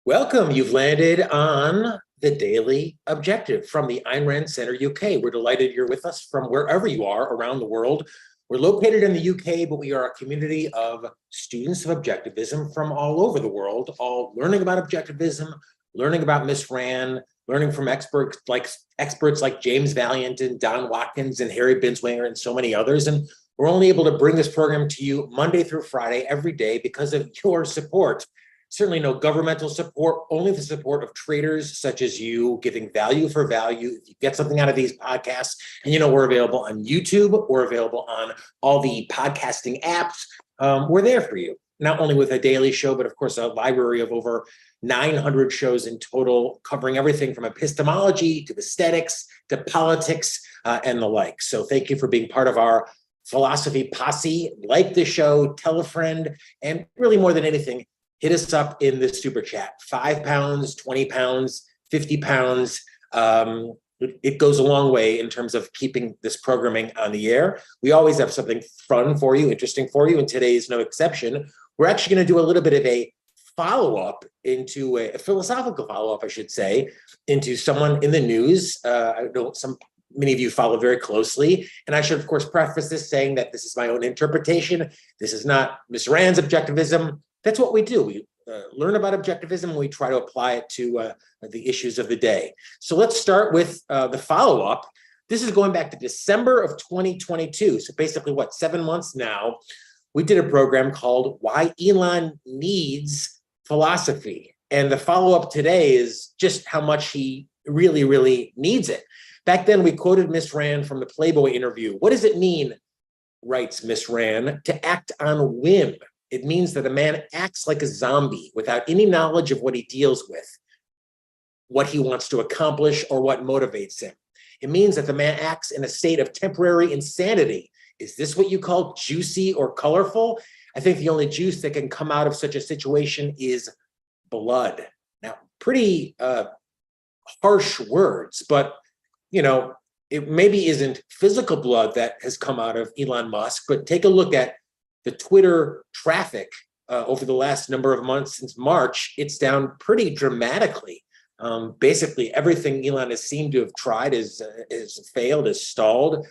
Welcome. You've landed on the Daily Objective from the Ayn Rand Center, UK. We're delighted you're with us from wherever you are around the world. We're located in the UK, but we are a community of students of objectivism from all over the world, all learning about objectivism, learning about Miss Rand, learning from experts like James Valiant and Don Watkins and Harry Binswanger and so many others. And we're only able to bring this program to you Monday through Friday every day because of your support. Certainly no governmental support, only the support of traders such as you, giving value for value. If you get something out of these podcasts, and we're available on YouTube, we're available on all the podcasting apps. We're there for you, not only with a daily show, but of course, a library of over 900 shows in total, covering everything from epistemology to aesthetics to politics and the like. So thank you for being part of our philosophy posse. Like the show, tell a friend, and really more than anything, hit us up in the super chat. £5, 20 pounds, 50 pounds. It goes a long way in terms of keeping this programming on the air. We always have something fun for you, interesting for you, and today is no exception. We're actually going to do a little bit of a follow-up into a philosophical follow-up, I should say, into someone in the news. I know many of you follow very closely. And I should, of course, preface this saying that this is my own interpretation. This is not Ms. Rand's objectivism. That's what we do. We learn about objectivism and we try to apply it to the issues of the day. So let's start with the follow-up. This is going back to December of 2022. So basically, 7 months now, we did a program called Why Elon Needs Philosophy. And the follow-up today is just how much he really, really needs it. Back then, we quoted Miss Rand from the Playboy interview. What does it mean, writes Miss Rand, to act on whim? It means that a man acts like a zombie without any knowledge of what he deals with, what he wants to accomplish, or what motivates him. It means that the man acts in a state of temporary insanity. Is this what you call juicy or colorful? I think the only juice that can come out of such a situation is blood. Now, pretty harsh words, but it maybe isn't physical blood that has come out of Elon Musk, but take a look at the Twitter traffic over the last number of months since March. It's down pretty dramatically. Basically, everything Elon has seemed to have tried has failed, has stalled.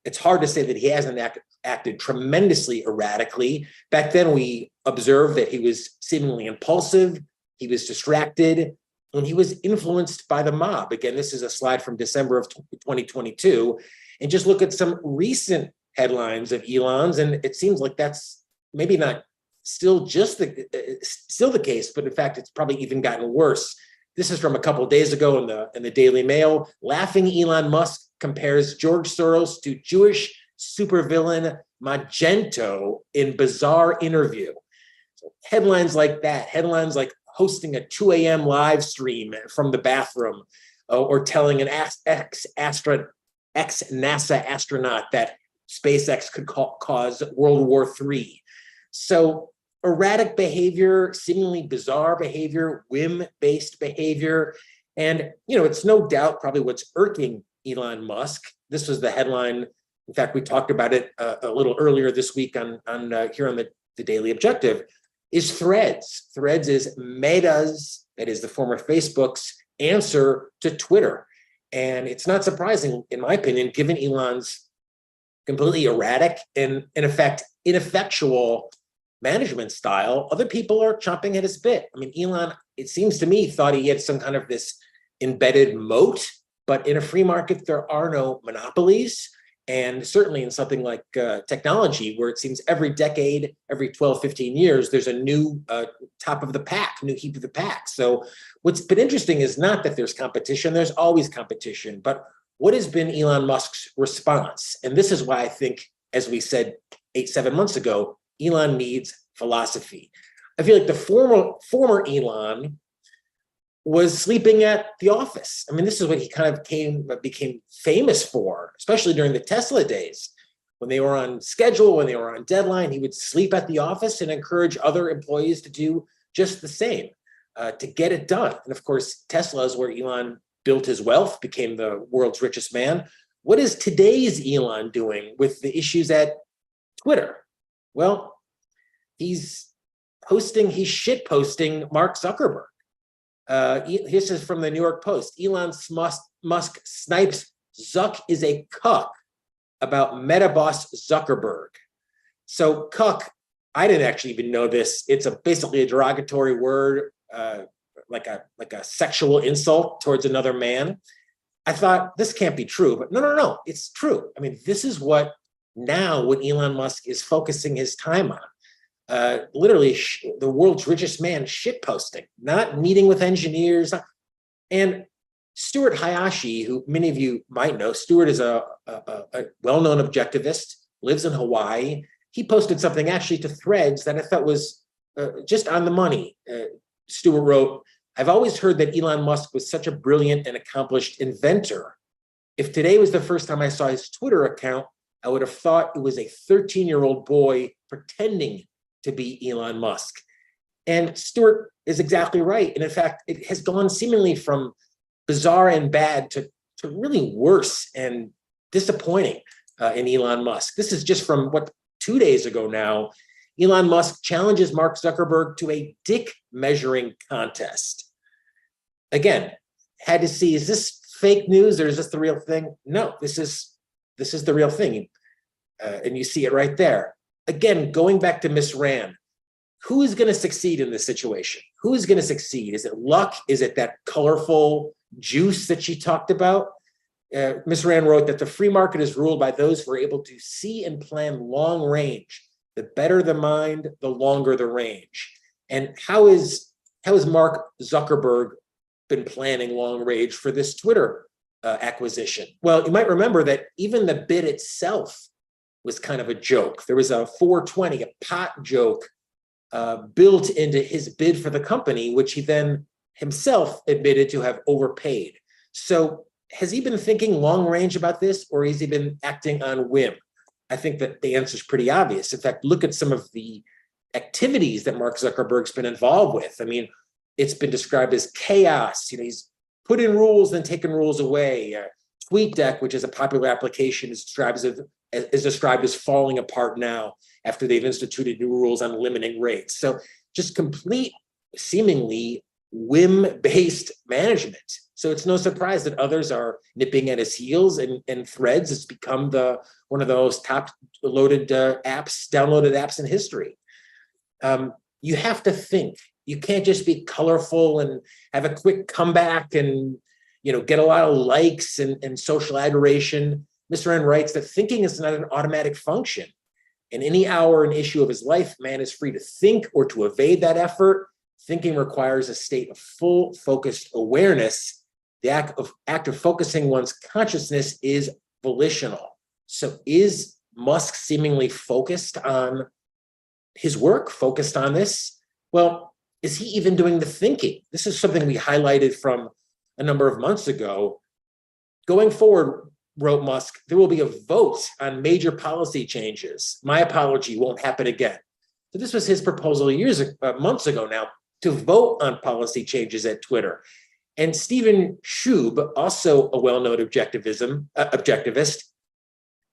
It's hard to say that he hasn't acted tremendously erratically. Back then, we observed that he was seemingly impulsive, he was distracted, and he was influenced by the mob. Again, this is a slide from December of 2022. And just look at some recent headlines of Elon's, and it seems like that's maybe not still the case, but in fact, it's probably even gotten worse. This is from a couple of days ago in the Daily Mail. Laughing Elon Musk compares George Soros to Jewish supervillain Magento in bizarre interview. So headlines like that, headlines like hosting a 2 a.m. live stream from the bathroom, or telling an ex-NASA astronaut that SpaceX could cause World War III. So erratic behavior, seemingly bizarre behavior, whim-based behavior. And, it's no doubt probably what's irking Elon Musk. This was the headline. In fact, we talked about it a little earlier this week on here on the Daily Objective, is Threads. Threads is Meta's, that is the former Facebook's, answer to Twitter. And it's not surprising, in my opinion, given Elon's completely erratic and, in effect, ineffectual management style. Other people are chomping at his bit. I mean, Elon, it seems to me, thought he had some kind of this embedded moat, but in a free market, there are no monopolies. And certainly in something like technology, where it seems every decade, every 12, 15 years, there's a new top of the pack, new heap of the pack. So what's been interesting is not that there's competition, there's always competition, but what has been Elon Musk's response? And this is why I think, as we said 7 months ago, Elon needs philosophy. I feel like the former Elon was sleeping at the office. I mean, this is what he kind of became famous for, especially during the Tesla days. When they were on schedule, when they were on deadline, he would sleep at the office and encourage other employees to do just the same, to get it done. And of course, Tesla is where Elon built his wealth, became the world's richest man. What is today's Elon doing with the issues at Twitter? Well, he's shit posting Mark Zuckerberg. This is from the New York Post. Musk snipes Zuck is a cuck about Meta boss Zuckerberg. So cuck, I didn't actually even know this. It's basically a derogatory word, like a sexual insult towards another man. I thought this can't be true, but no, it's true. I mean, this is what Elon Musk is focusing his time on. Literally, the world's richest man shit posting, not meeting with engineers. And Stuart Hayashi, who many of you might know, Stuart is a well-known objectivist, lives in Hawaii. He posted something actually to Threads that I thought was just on the money. Stuart wrote, "I've always heard that Elon Musk was such a brilliant and accomplished inventor. If today was the first time I saw his Twitter account, I would have thought it was a 13-year-old boy pretending to be Elon Musk." And Stuart is exactly right. And in fact, it has gone seemingly from bizarre and bad to really worse and disappointing in Elon Musk. This is just from 2 days ago now. Elon Musk challenges Mark Zuckerberg to a dick measuring contest. Again, had to see, is this fake news or is this the real thing? No, this is the real thing. And you see it right there. Again, going back to Miss Rand, who is going to succeed in this situation? Who is going to succeed? Is it luck? Is it that colorful juice that she talked about? Miss Rand wrote that the free market is ruled by those who are able to see and plan long range. The better the mind, the longer the range. And how is Mark Zuckerberg been planning long range for this Twitter acquisition? Well, you might remember that even the bid itself was kind of a joke. There was a 420, a pot joke built into his bid for the company, which he then himself admitted to have overpaid. So has he been thinking long range about this, or has he been acting on whim? I think that the answer is pretty obvious. In fact, look at some of the activities that Mark Zuckerberg's been involved with. I mean, it's been described as chaos. He's put in rules, then taken rules away. TweetDeck, which is a popular application, is described as falling apart now after they've instituted new rules on limiting rates. So just complete, seemingly whim-based management. So it's no surprise that others are nipping at his heels, and Threads has become one of those top downloaded apps in history. You have to think. You can't just be colorful and have a quick comeback and get a lot of likes and social adoration. Mr. N writes that thinking is not an automatic function. In any hour and issue of his life, man is free to think or to evade that effort. Thinking requires a state of full focused awareness. The act of focusing one's consciousness is volitional. So is Musk seemingly focused on his work, focused on this? Well, is he even doing the thinking? This is something we highlighted from a number of months ago. Going forward, wrote Musk, there will be a vote on major policy changes. My apology won't happen again. So this was his proposal months ago now, to vote on policy changes at Twitter. And Stephen Schub, also a well-known objectivist,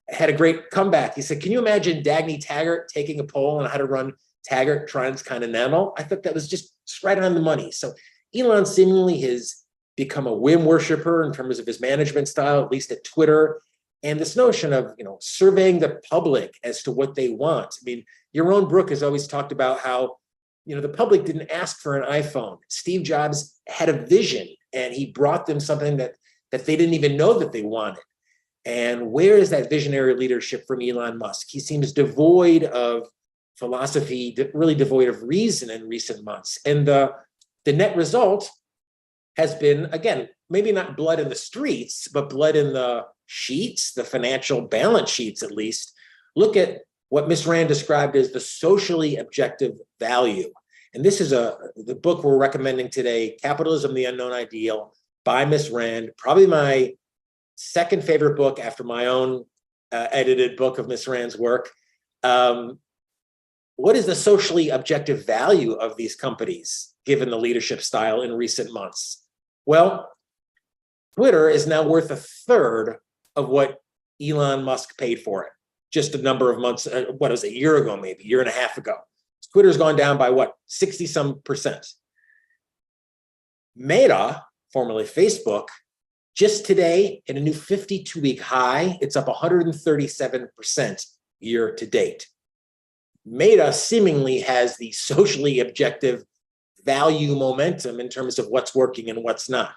had a great comeback. He said, can you imagine Dagny Taggart taking a poll on how to run Taggart Transcontinental? I thought that was just right on the money. So Elon seemingly has become a whim worshiper in terms of his management style, at least at Twitter. And this notion of surveying the public as to what they want. I mean, Yaron Brook has always talked about how the public didn't ask for an iPhone. Steve Jobs had a vision, and he brought them something that they didn't even know that they wanted. And where is that visionary leadership from Elon Musk? He seems devoid of philosophy, really devoid of reason in recent months. And the net result has been, again, maybe not blood in the streets, but blood in the sheets, the financial balance sheets at least. Look at what Ms. Rand described as the socially objective value. And this is the book we're recommending today, Capitalism, the Unknown Ideal, by Ms. Rand, probably my second favorite book after my own edited book of Ms. Rand's work. What is the socially objective value of these companies, given the leadership style in recent months? Well, Twitter is now worth a third of what Elon Musk paid for it. Just a number of months, a year ago, maybe, a year and a half ago. Twitter's gone down by 60-some%. Meta, formerly Facebook, just today in a new 52-week high, it's up 137% year to date. Meta seemingly has the socially objective value momentum in terms of what's working and what's not.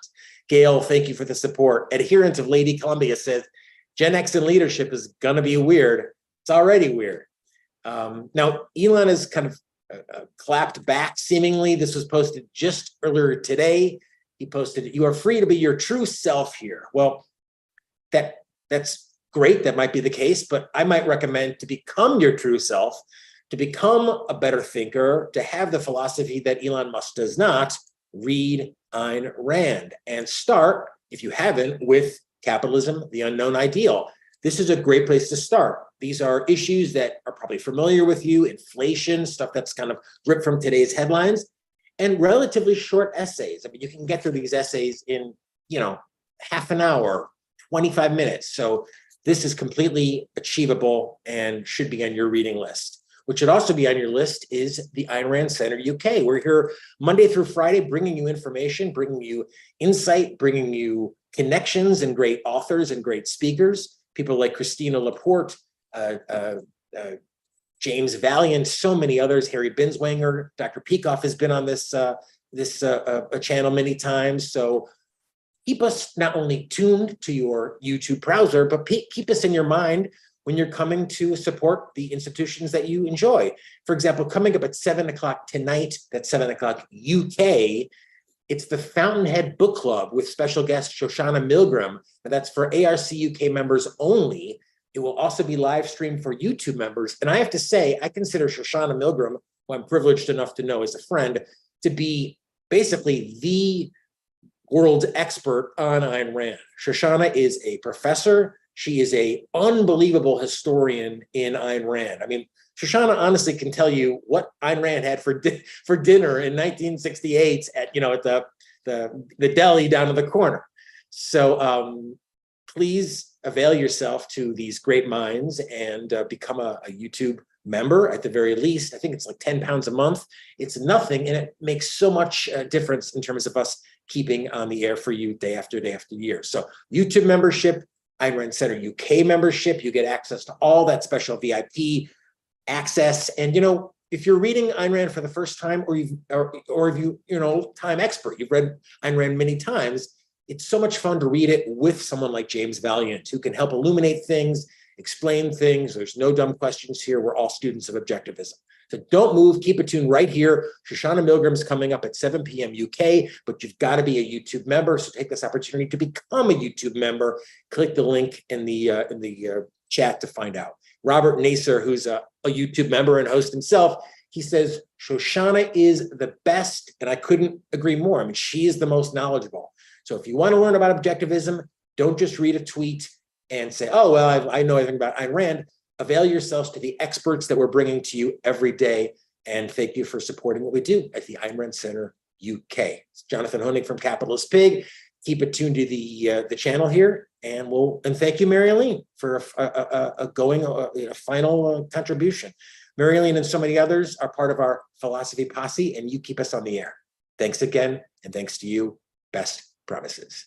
Gail, thank you for the support. Adherent of Lady Columbia says, Gen X in leadership is gonna be weird. It's already weird. Now, Elon has kind of clapped back seemingly. This was posted just earlier today. He posted, "You are free to be your true self here." Well, that's great. That might be the case, but I might recommend to become your true self, to become a better thinker, to have the philosophy that Elon Musk does not, read Ayn Rand and start, if you haven't, with Capitalism, the Unknown Ideal. This is a great place to start. These are issues that are probably familiar with you, inflation, stuff that's kind of ripped from today's headlines, and relatively short essays. I mean, you can get through these essays in, half an hour, 25 minutes. So this is completely achievable and should be on your reading list. What should also be on your list is the Ayn Rand Center UK. We're here Monday through Friday, bringing you information, bringing you insight, bringing you connections and great authors and great speakers. People like Christina Laporte, James Valiant, so many others, Harry Binswanger, Dr. Peikoff has been on this channel many times. So keep us not only tuned to your YouTube browser, but keep us in your mind when you're coming to support the institutions that you enjoy. For example, coming up at 7 o'clock tonight, that's 7 o'clock UK, it's the Fountainhead Book Club with special guest Shoshana Milgram, and that's for ARCUK members only. It will also be live streamed for YouTube members. And I have to say, I consider Shoshana Milgram, who I'm privileged enough to know as a friend, to be basically the world's expert on Ayn Rand. Shoshana is a professor. She is an unbelievable historian in Ayn Rand. I mean, Shoshana honestly can tell you what Ayn Rand had for dinner in 1968 at the deli down in the corner. So please avail yourself to these great minds and become a YouTube member at the very least. I think it's like £10 a month. It's nothing, and it makes so much difference in terms of us keeping on the air for you day after day after year. So YouTube membership, Ayn Rand Center UK membership, you get access to all that special VIP access. And if you're reading Ayn Rand for the first time, or if you time expert, you've read Ayn Rand many times, it's so much fun to read it with someone like James Valiant, who can help illuminate things, explain things. There's no dumb questions here. We're all students of objectivism. So don't move, keep it tuned right here. Shoshana Milgram's coming up at 7 p.m. UK, but you've got to be a YouTube member. So take this opportunity to become a YouTube member. Click the link in the chat to find out. Robert Naser, who's a YouTube member and host himself, he says, Shoshana is the best, and I couldn't agree more. I mean, she is the most knowledgeable. So if you want to learn about objectivism, don't just read a tweet and say, oh, well, I know everything about Ayn Rand. Avail yourselves to the experts that we're bringing to you every day. And thank you for supporting what we do at the Ayn Rand Center UK. It's Jonathan Hoenig from Capitalist Pig. Keep it tuned to the channel here. And thank you, Mary Eileen, for a final contribution. Mary Eileen and so many others are part of our philosophy posse, and you keep us on the air. Thanks again, and thanks to you. Best promises.